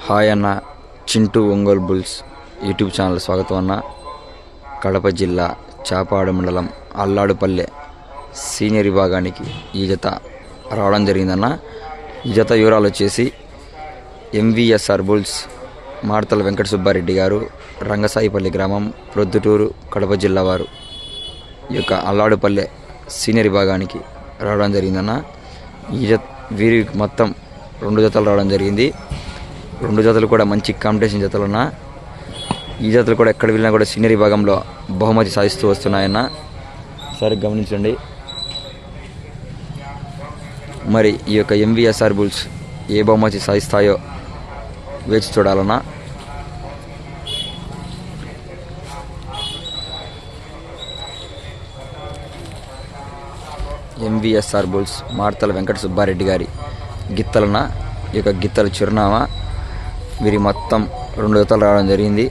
Hi అన్న, Chintu Ongole bulls YouTube channel స్వాగతం అన్న. కడప జిల్లా చాపాడు మండలం అల్లాడుపల్లె సీనియర్ విభాగానికి ఈ జత రావడం జరిగిందన్న. ఈ జత వివరాలు వచ్చేసి ఎంవిఎస్ఆర్ బుల్స్ మార్తల వెంకట సుబ్బారెడ్డి గారు, రంగసాయిపల్లి గ్రామం, ప్రొద్దుటూరు, కడప జిల్లా వారు ఈ యొక్క అల్లాడుపల్లె సీనియర్ విభాగానికి రావడం జరిగిందన్న. వీరికి మొత్తం 2 జతలు రావడం జరిగింది. 2 జతలు కూడా మంచి కాంపిటీషన్ జతలున్న. ఈ జతలు కూడా ఎక్కడ వెళ్ళినా కూడా సీనియర్ విభాగంలో బహుమతి సాధిస్తూ వస్తున్నాయన్న. సరే గమనించండి. మరి ఈ యొక్క ఎంవిఎస్ఆర్ బుల్స్ ఏ బహుమతి సాధిస్తాయో వేచి చూడాలన్నా. ఎంవిఎస్ఆర్ బుల్స్ మార్తల వెంకట సుబ్బారెడ్డి గారి గిత్తలన్న. ఈ యొక్క గిత్తల చిరునామా వీరి మొత్తం 2 జతలు రావడం జరిగింది.